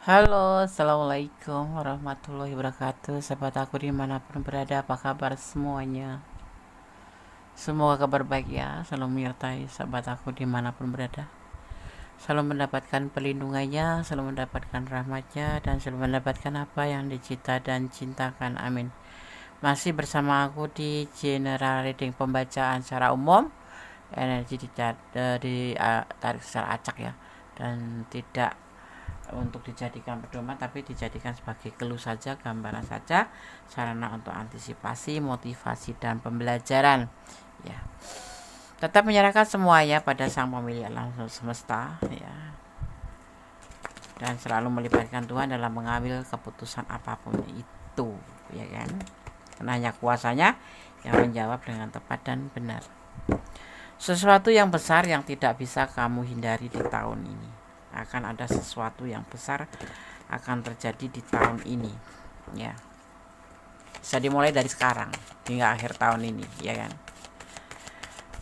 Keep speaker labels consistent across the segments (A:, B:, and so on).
A: Halo, assalamualaikum warahmatullahi wabarakatuh. Sahabat aku dimanapun berada, apa kabar semuanya? Semoga kabar baik ya, selalu menyertai sahabat aku dimanapun berada. Selalu mendapatkan pelindungannya, selalu mendapatkan rahmatnya, dan selalu mendapatkan apa yang dicita dan cintakan. Amin. Masih bersama aku di general reading pembacaan secara umum, energi ditarik secara acak ya, dan tidak untuk dijadikan pedoman tapi dijadikan sebagai clue saja, gambaran saja, sarana untuk antisipasi, motivasi dan pembelajaran ya. Tetap menyerahkan semuanya pada sang pemilik alam semesta ya, dan selalu melibatkan Tuhan dalam mengambil keputusan apapun itu ya kan, karena hanya kuasanya yang menjawab dengan tepat dan benar. Sesuatu yang besar yang tidak bisa kamu hindari di tahun ini. Akan ada sesuatu yang besar akan terjadi di tahun ini ya. Bisa dimulai dari sekarang hingga akhir tahun ini ya kan.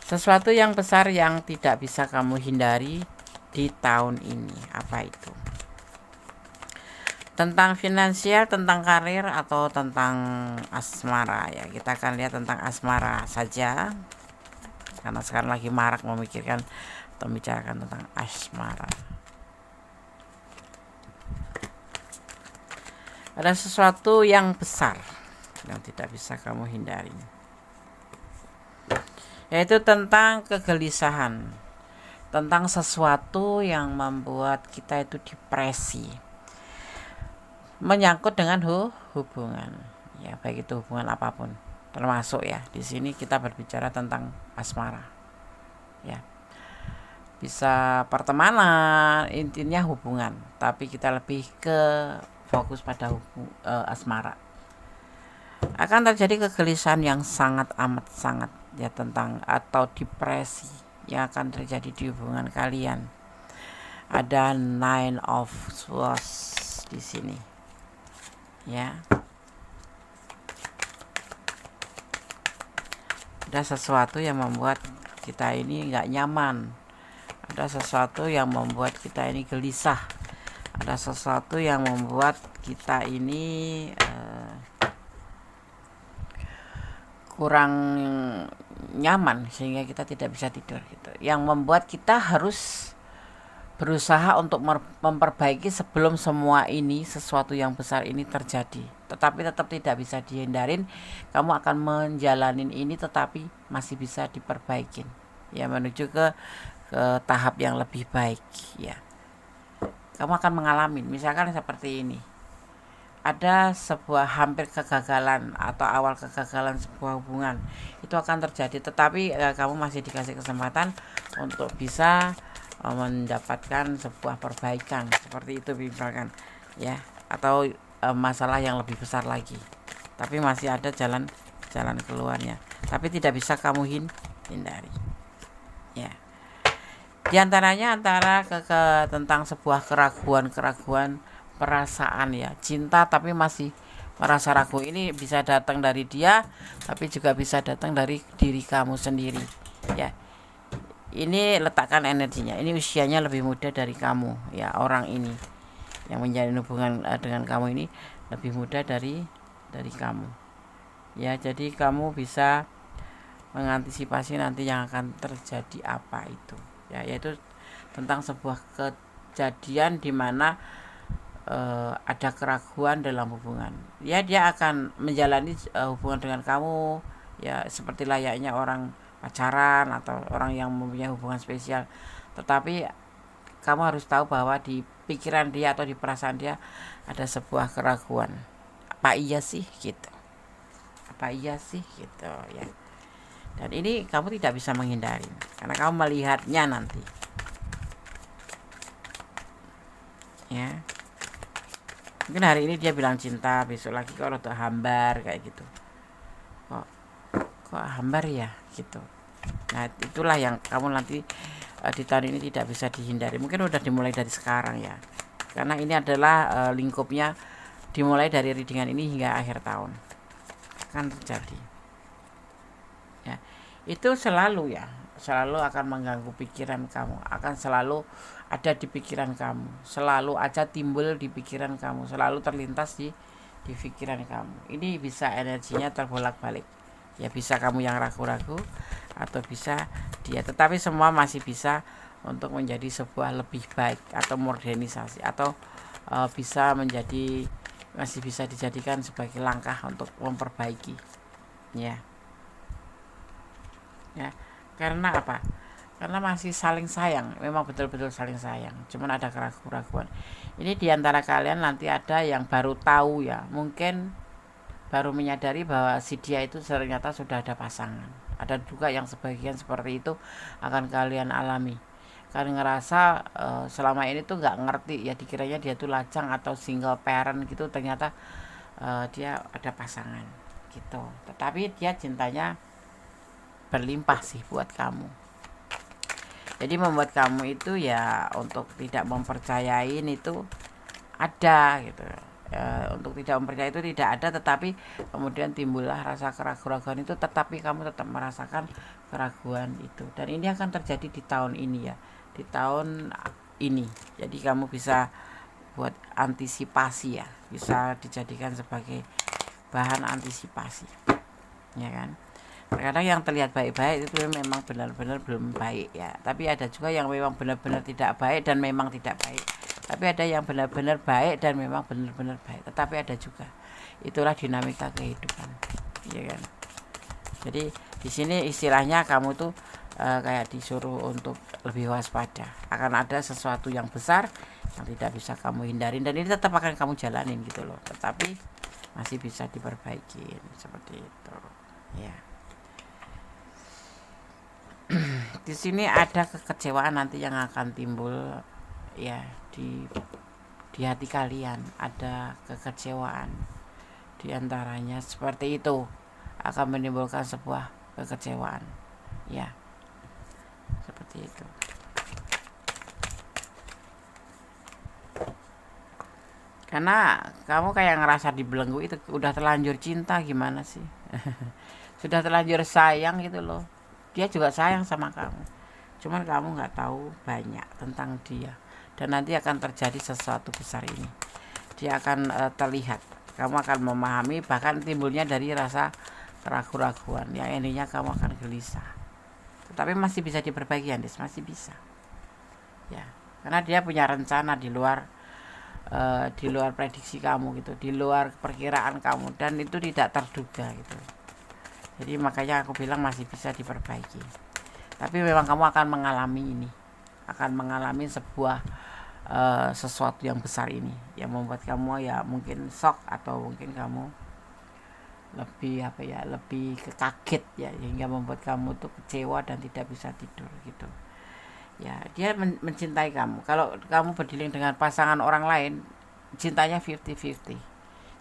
A: Sesuatu yang besar yang tidak bisa kamu hindari di tahun ini. Apa itu? Tentang finansial, tentang karir, atau tentang asmara ya. Kita akan lihat tentang asmara saja, karena sekarang lagi marak memikirkan atau membicarakan tentang asmara. Ada sesuatu yang besar yang tidak bisa kamu hindari, yaitu tentang kegelisahan, tentang sesuatu yang membuat kita itu depresi, menyangkut dengan hubungan ya, baik itu hubungan apapun, termasuk ya di sini kita berbicara tentang asmara ya. Bisa pertemanan, intinya hubungan, tapi kita lebih ke fokus pada asmara. Akan terjadi kegelisahan yang sangat amat sangat ya, tentang atau depresi yang akan terjadi di hubungan kalian. Ada Nine of Swords di sini ya. Ada sesuatu yang membuat kita ini nggak nyaman, ada sesuatu yang membuat kita ini gelisah, ada sesuatu yang membuat kita ini kurang nyaman sehingga kita tidak bisa tidur gitu, yang membuat kita harus berusaha untuk memperbaiki sebelum semua ini, sesuatu yang besar ini terjadi, tetapi tetap tidak bisa dihindarin. Kamu akan menjalanin ini tetapi masih bisa diperbaikin ya, menuju ke tahap yang lebih baik ya. Kamu akan mengalami misalkan seperti ini, ada sebuah hampir kegagalan atau awal kegagalan sebuah hubungan, itu akan terjadi, tetapi kamu masih dikasih kesempatan untuk bisa mendapatkan sebuah perbaikan seperti itu misalkan ya, atau masalah yang lebih besar lagi, tapi masih ada jalan keluarnya, tapi tidak bisa kamu hindari ya. Di antaranya tentang sebuah keraguan perasaan ya, cinta tapi masih merasa ragu. Ini bisa datang dari dia, tapi juga bisa datang dari diri kamu sendiri ya. Ini letakkan energinya, ini usianya lebih muda dari kamu ya, orang ini yang menjalin hubungan dengan kamu ini lebih muda dari kamu ya. Jadi kamu bisa mengantisipasi nanti yang akan terjadi apa itu ya, yaitu tentang sebuah kejadian di mana ada keraguan dalam hubungan ya. Dia akan menjalani hubungan dengan kamu ya seperti layaknya orang pacaran atau orang yang mempunyai hubungan spesial, tetapi kamu harus tahu bahwa di pikiran dia atau di perasaan dia ada sebuah keraguan. Apa iya sih gitu, apa iya sih gitu ya. Dan ini kamu tidak bisa menghindari karena kamu melihatnya nanti ya. Mungkin hari ini dia bilang cinta, besok lagi kalau udah hambar kayak gitu, kok hambar ya gitu. Nah itulah yang kamu nanti di tahun ini tidak bisa dihindari. Mungkin udah dimulai dari sekarang ya, karena ini adalah lingkupnya dimulai dari readingan ini hingga akhir tahun akan terjadi ya. Itu selalu ya, selalu akan mengganggu pikiran kamu, akan selalu ada di pikiran kamu, selalu aja timbul di pikiran kamu, selalu terlintas di pikiran kamu. Ini bisa energinya terbolak-balik. Ya bisa kamu yang ragu-ragu atau bisa dia, tetapi semua masih bisa untuk menjadi sebuah lebih baik atau modernisasi atau bisa menjadi, masih bisa dijadikan sebagai langkah untuk memperbaiki. Ya. Ya. Karena apa? Karena masih saling sayang, memang betul-betul saling sayang. Cuman ada keraguan-keraguan. Ini diantara kalian nanti ada yang baru tahu ya, mungkin baru menyadari bahwa si dia itu ternyata sudah ada pasangan. Ada juga yang sebagian seperti itu akan kalian alami. Kalian ngerasa selama ini tuh nggak ngerti ya, dikiranya dia tuh lajang atau single parent gitu, ternyata dia ada pasangan gitu. Tetapi dia cintanya berlimpah sih buat kamu. Jadi membuat kamu itu ya untuk tidak mempercayain itu ada gitu. Untuk tidak mempercayai itu tidak ada, tetapi kemudian timbullah rasa keraguan itu, tetapi kamu tetap merasakan keraguan itu. Dan ini akan terjadi di tahun ini ya, di tahun ini. Jadi kamu bisa buat antisipasi ya, bisa dijadikan sebagai bahan antisipasi, ya kan. Terkadang yang terlihat baik-baik itu memang benar-benar belum baik ya, tapi ada juga yang memang benar-benar tidak baik dan memang tidak baik. Tapi ada yang benar-benar baik dan memang benar-benar baik, tetapi ada juga. Itulah dinamika kehidupan, ya kan. Jadi di sini istilahnya kamu tuh kayak disuruh untuk lebih waspada. Akan ada sesuatu yang besar yang tidak bisa kamu hindarin, dan ini tetap akan kamu jalanin gitu loh. Tetapi masih bisa diperbaiki seperti itu, ya. Di sini ada kekecewaan nanti yang akan timbul ya di hati kalian, ada kekecewaan diantaranya seperti itu, akan menimbulkan sebuah kekecewaan ya, seperti itu. Karena kamu kayak ngerasa dibelenggu itu, udah terlanjur cinta gimana sih. Sudah terlanjur sayang gitu loh. Dia juga sayang sama kamu, cuman kamu nggak tahu banyak tentang dia. Dan nanti akan terjadi sesuatu besar ini, dia akan terlihat, kamu akan memahami, bahkan timbulnya dari rasa keraguan-raguan yang intinya kamu akan gelisah. Tetapi masih bisa diperbaiki, Andis, masih bisa ya, karena dia punya rencana di luar prediksi kamu gitu, di luar perkiraan kamu, dan itu tidak terduga gitu. Jadi makanya aku bilang masih bisa diperbaiki. Tapi memang kamu akan mengalami ini, akan mengalami sebuah sesuatu yang besar ini yang membuat kamu ya mungkin shock, atau mungkin kamu lebih lebih kekaget ya, hingga membuat kamu tuh kecewa dan tidak bisa tidur gitu ya. Dia mencintai kamu. Kalau kamu berdiling dengan pasangan orang lain, cintanya 50-50,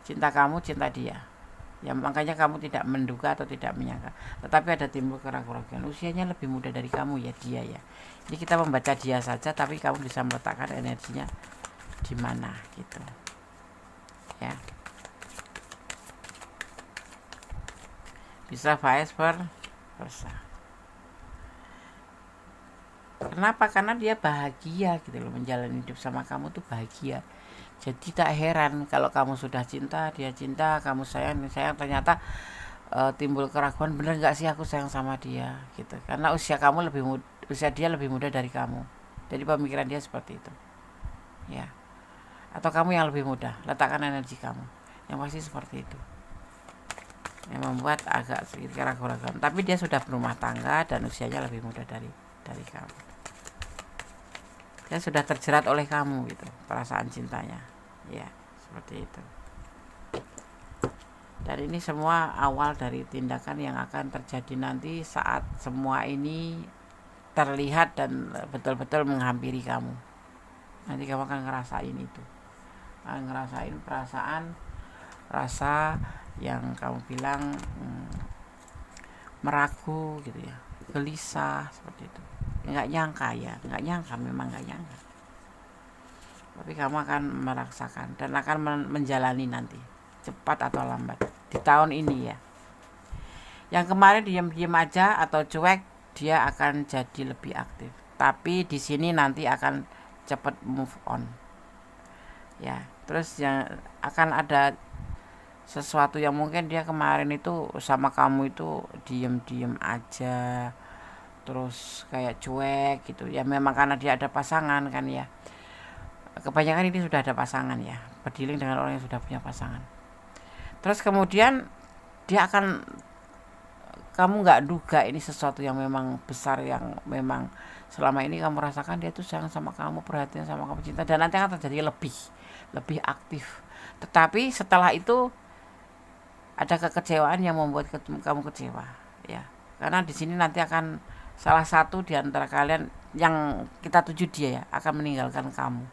A: cinta kamu, cinta dia ya, makanya kamu tidak menduga atau tidak menyangka. Tetapi ada timbul keraguan-keraguan, usianya lebih muda dari kamu ya dia ya. Jadi kita membaca dia saja, tapi kamu bisa meletakkan energinya di mana gitu ya. Bisa vice versa. Kenapa? Karena dia bahagia gitu loh, menjalani hidup sama kamu tuh bahagia. Jadi tak heran kalau kamu sudah cinta, dia cinta, kamu sayang, ternyata timbul keraguan, bener nggak sih aku sayang sama dia gitu. Karena usia dia lebih muda dari kamu. Jadi pemikiran dia seperti itu ya. Atau kamu yang lebih muda, letakkan energi kamu, yang pasti seperti itu, yang membuat agak sedikit keraguan. Tapi dia sudah berumah tangga dan usianya lebih muda dari kamu. Dia sudah terjerat oleh kamu gitu, perasaan cintanya ya, seperti itu. Dan ini semua awal dari tindakan yang akan terjadi nanti saat semua ini terlihat dan betul-betul menghampiri kamu. Nanti kamu akan ngerasain itu, akan ngerasain rasa yang kamu bilang meragu gitu ya, gelisah seperti itu. Nggak nyangka, memang nggak nyangka. Tapi kamu akan merasakan dan akan menjalani nanti, cepat atau lambat, di tahun ini ya. Yang kemarin diam-diam aja atau cuek, dia akan jadi lebih aktif. Tapi di sini nanti akan cepat move on. Ya, terus yang akan ada sesuatu yang mungkin dia kemarin itu sama kamu itu diem-diem aja, terus kayak cuek gitu ya, memang karena dia ada pasangan kan ya, kebanyakan ini sudah ada pasangan ya, berdealing dengan orang yang sudah punya pasangan. Terus kemudian dia akan, kamu nggak duga ini sesuatu yang memang besar, yang memang selama ini kamu rasakan dia tuh sayang sama kamu, perhatian sama kamu, cinta, dan nanti akan terjadi lebih aktif. Tetapi setelah itu ada kekecewaan yang membuat kamu kecewa ya, karena di sini nanti akan salah satu di antara kalian yang kita tuju dia ya akan meninggalkan kamu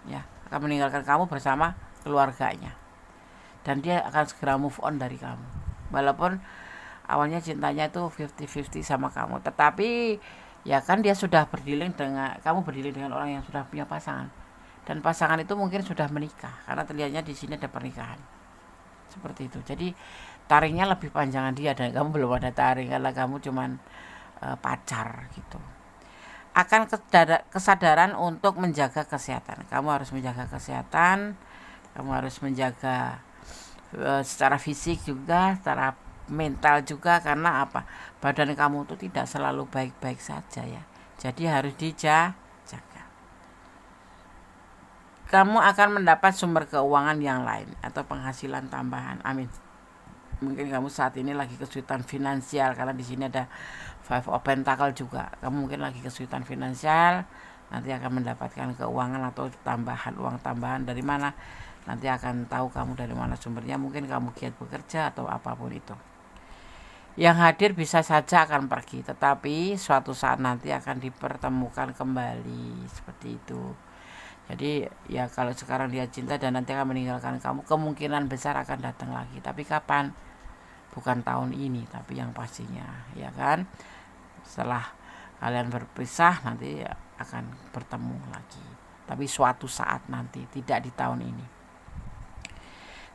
A: ya, akan meninggalkan kamu bersama keluarganya, dan dia akan segera move on dari kamu. Walaupun awalnya cintanya itu 50-50 sama kamu, tetapi ya kan dia sudah berdealing dengan kamu, berdealing dengan orang yang sudah punya pasangan, dan pasangan itu mungkin sudah menikah karena terlihatnya di sini ada pernikahan seperti itu. Jadi taringnya lebih panjangan dia, dan kamu belum ada taring karena kamu cuman pacar gitu. Akan kesadaran untuk menjaga kesehatan. Kamu harus menjaga kesehatan, kamu harus menjaga secara fisik juga, secara mental juga, karena apa? Badan kamu tuh tidak selalu baik-baik saja ya. Jadi harus dijaga. Kamu akan mendapat sumber keuangan yang lain atau penghasilan tambahan. Amin. Mungkin kamu saat ini lagi kesulitan finansial karena di sini ada Five of Pentacle juga. Kamu mungkin lagi kesulitan finansial, nanti akan mendapatkan keuangan atau tambahan, uang tambahan dari mana? Nanti akan tahu kamu dari mana sumbernya. Mungkin kamu giat bekerja atau apapun itu. Yang hadir bisa saja akan pergi, tetapi suatu saat nanti akan dipertemukan kembali seperti itu. Jadi ya kalau sekarang dia cinta dan nanti akan meninggalkan kamu, kemungkinan besar akan datang lagi. Tapi kapan? Bukan tahun ini, tapi yang pastinya ya kan, setelah kalian berpisah nanti akan bertemu lagi. Tapi suatu saat nanti, tidak di tahun ini.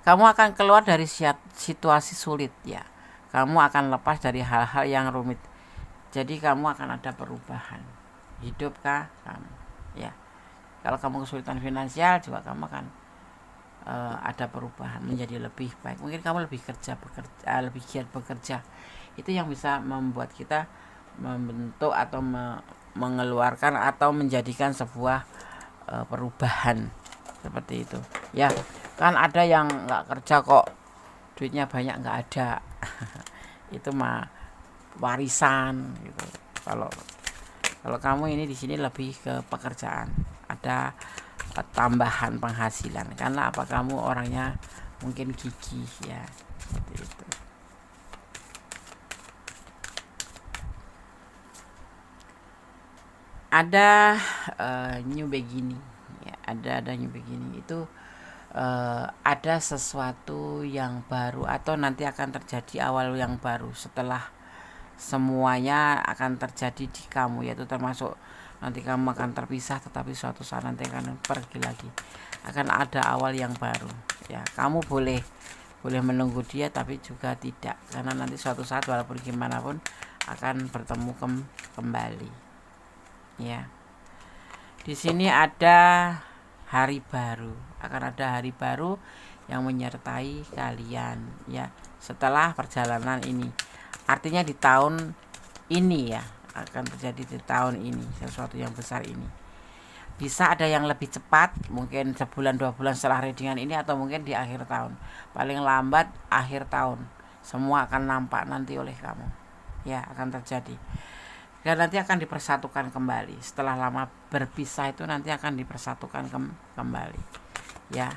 A: Kamu akan keluar dari situasi sulit ya. Kamu akan lepas dari hal-hal yang rumit. Jadi kamu akan ada perubahan. Hidup kah kamu? Ya. Kalau kamu kesulitan finansial juga kamu akan ada perubahan menjadi lebih baik. Mungkin kamu lebih lebih giat bekerja. Itu yang bisa membuat kita membentuk atau mengeluarkan atau menjadikan sebuah perubahan seperti itu. Ya, kan ada yang nggak kerja kok duitnya banyak, nggak ada. Itu mah warisan gitu. Kalau kamu ini di sini lebih ke pekerjaan, ada tambahan penghasilan karena apa, kamu orangnya mungkin gigih ya seperti itu. Ada new beginning ya, ada new beginning itu ada sesuatu yang baru atau nanti akan terjadi awal yang baru setelah semuanya akan terjadi di kamu, yaitu termasuk nanti kamu akan terpisah, tetapi suatu saat nanti akan pergi lagi, akan ada awal yang baru ya. Kamu boleh menunggu dia, tapi juga tidak, karena nanti suatu saat walaupun gimana pun akan bertemu kembali ya. Di sini ada hari baru, akan ada hari baru yang menyertai kalian ya setelah perjalanan ini. Artinya di tahun ini ya, akan terjadi di tahun ini sesuatu yang besar ini. Bisa ada yang lebih cepat, mungkin sebulan 2 bulan setelah readingan ini, atau mungkin di akhir tahun. Paling lambat akhir tahun. Semua akan nampak nanti oleh kamu. Ya, akan terjadi. Dan nanti akan dipersatukan kembali. Setelah lama berpisah itu nanti akan dipersatukan kembali. Ya,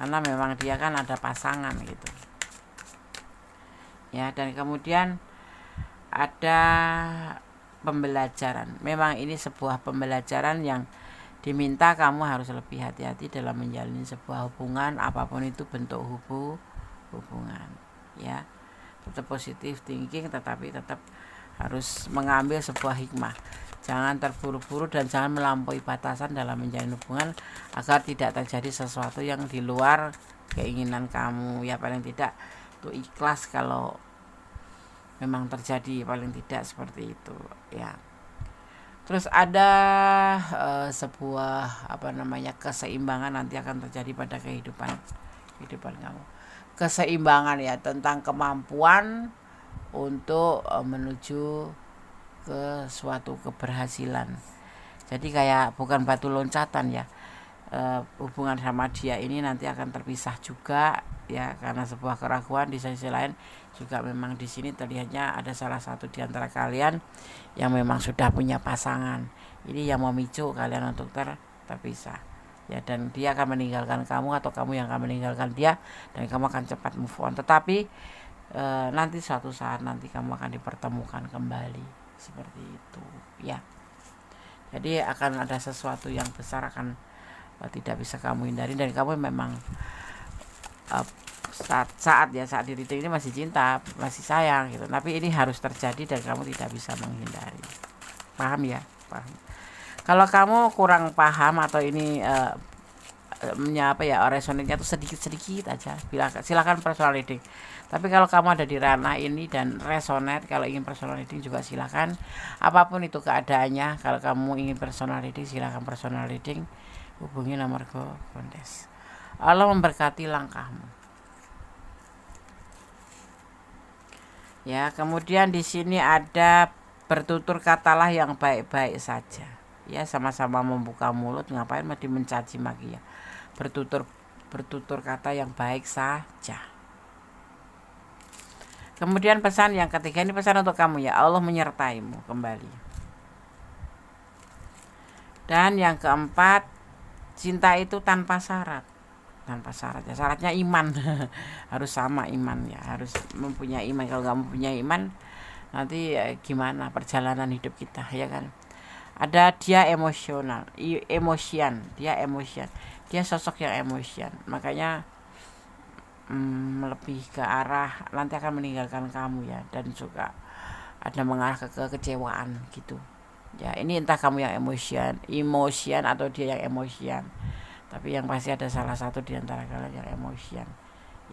A: karena memang dia kan ada pasangan gitu. Ya, dan kemudian ada pembelajaran. Memang ini sebuah pembelajaran yang diminta kamu harus lebih hati-hati dalam menjalani sebuah hubungan, apapun itu bentuk hubungan ya. Tetap positif thinking, tetapi tetap harus mengambil sebuah hikmah. Jangan terburu-buru dan jangan melampaui batasan dalam menjalin hubungan, agar tidak terjadi sesuatu yang di luar keinginan kamu ya. Paling tidak tuh ikhlas kalau memang terjadi, paling tidak seperti itu ya. Terus ada sebuah keseimbangan nanti akan terjadi pada kehidupan kamu. Keseimbangan ya, tentang kemampuan untuk menuju ke suatu keberhasilan. Jadi kayak bukan batu loncatan ya. Hubungan sama dia ini nanti akan terpisah juga ya, karena sebuah keraguan. Di sisi lain juga memang di sini terlihatnya ada salah satu di antara kalian yang memang sudah punya pasangan. Ini yang memicu kalian untuk terpisah ya, dan dia akan meninggalkan kamu atau kamu yang akan meninggalkan dia, dan kamu akan cepat move on. Tetapi nanti suatu saat nanti kamu akan dipertemukan kembali seperti itu ya. Jadi akan ada sesuatu yang besar akan tidak bisa kamu hindari, dan kamu memang saat di reading ini masih cinta, masih sayang gitu. Tapi ini harus terjadi dan kamu tidak bisa menghindari. Paham ya? Paham. Kalau kamu kurang paham atau ini resonate-nya tuh sedikit aja, silakan personal reading. Tapi kalau kamu ada di ranah ini dan resonate, kalau ingin personal reading juga silakan. Apapun itu keadaannya, kalau kamu ingin personal reading silakan personal reading. Hubungi nomor Gondes. Allah memberkati langkahmu. Ya, kemudian di sini ada bertutur katalah yang baik-baik saja. Ya, sama-sama membuka mulut, ngapain mesti mencaci maki ya. Bertutur kata yang baik saja. Kemudian pesan yang ketiga, ini pesan untuk kamu ya, Allah menyertaimu kembali. Dan yang keempat, cinta itu tanpa syarat ya, syaratnya iman. Harus sama iman ya, harus mempunyai iman. Kalau nggak mempunyai iman, nanti gimana perjalanan hidup kita ya kan. Ada dia emosian, dia sosok yang emosian, makanya lebih ke arah nanti akan meninggalkan kamu ya, dan juga ada mengarah ke kekecewaan gitu ya. Ini entah kamu yang emosian atau dia yang emosian, tapi yang pasti ada salah satu di antara kalian yang emosian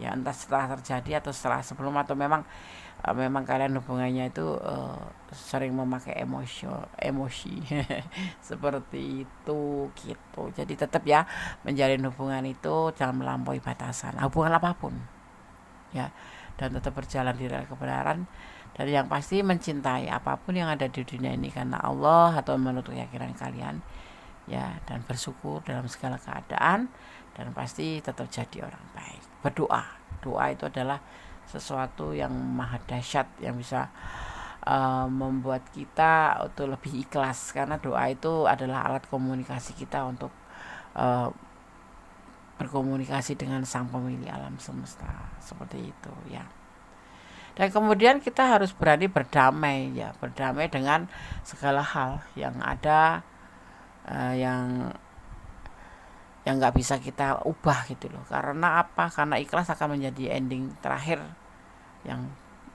A: ya, entah setelah terjadi atau sebelum, atau memang kalian hubungannya itu sering memakai emosi seperti itu gitu. Jadi tetap ya, menjalin hubungan itu jangan melampaui batasan, hubungan apapun ya, dan tetap berjalan di rel kebenaran, dan yang pasti mencintai apapun yang ada di dunia ini karena Allah atau menurut keyakinan kalian ya, dan bersyukur dalam segala keadaan, dan pasti tetap jadi orang baik. Doa itu adalah sesuatu yang maha dahsyat yang bisa membuat kita untuk lebih ikhlas, karena doa itu adalah alat komunikasi kita untuk berkomunikasi dengan sang pemilik alam semesta seperti itu ya. Dan kemudian kita harus berani berdamai dengan segala hal yang ada, yang nggak bisa kita ubah gitu loh. Karena apa? Karena ikhlas akan menjadi ending terakhir yang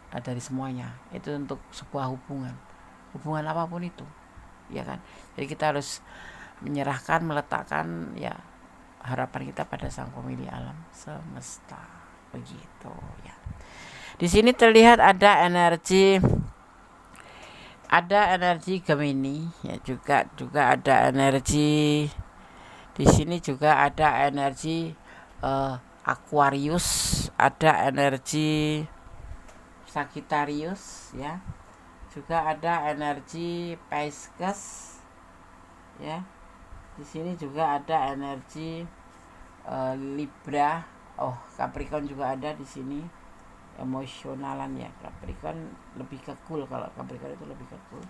A: dari semuanya. Itu untuk sebuah hubungan apapun itu ya kan. Jadi kita harus menyerahkan, meletakkan ya harapan kita pada sang pemilik alam semesta begitu ya. Di sini terlihat ada energi Gemini ya, juga ada energi. Di sini juga ada energi Aquarius, ada energi Sagittarius ya, juga ada energi Pisces ya. Di sini juga ada energi Libra. Capricorn juga ada di sini, emosionalan ya. Capricorn lebih ke cool, kalau Capricorn itu lebih ke cool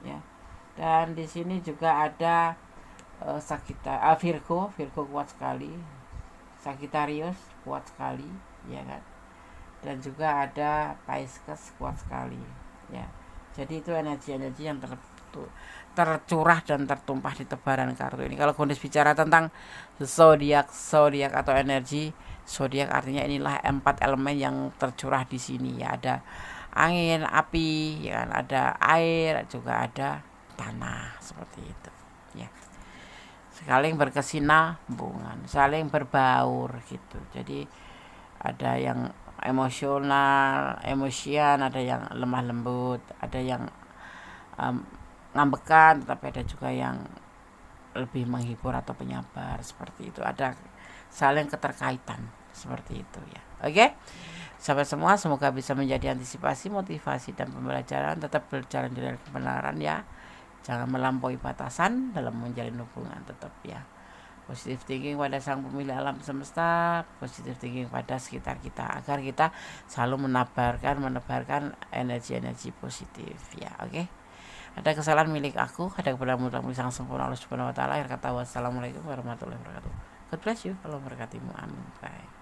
A: ya. Dan di sini juga ada Virgo kuat sekali, Sagittarius kuat sekali ya kan, dan juga ada Pisces kuat sekali ya. Jadi itu energi-energi yang tercurah dan tertumpah di tebaran kartu ini. Kalau Gondes bicara tentang zodiak atau energi zodiak, artinya inilah 4 elemen yang tercurah di sini ya. Ada angin, api ya kan, ada air, juga ada tanah seperti itu ya. Saling berkesinambungan, saling berbaur gitu. Jadi ada yang emosional, emosian, ada yang lemah lembut, ada yang ngambekan, tetapi ada juga yang lebih menghibur atau penyabar, seperti itu. Ada saling keterkaitan seperti itu ya. Oke, sahabat semua, semoga bisa menjadi antisipasi, motivasi, dan pembelajaran. Tetap berjalan di dalam kebenaran ya, jangan melampaui batasan dalam menjalin hubungan, tetap ya. Positive thinking pada sang pemilik alam semesta, positive thinking pada sekitar kita, agar kita selalu menebarkan energi-energi positif ya. Oke. Ada kesalahan milik aku, ada kebenaran milik sang sempurna Allah Subhanahu wa taala. Akhir kata, wassalamualaikum warahmatullahi wabarakatuh. God bless you. Allah memberkatimu. Amin. Bye.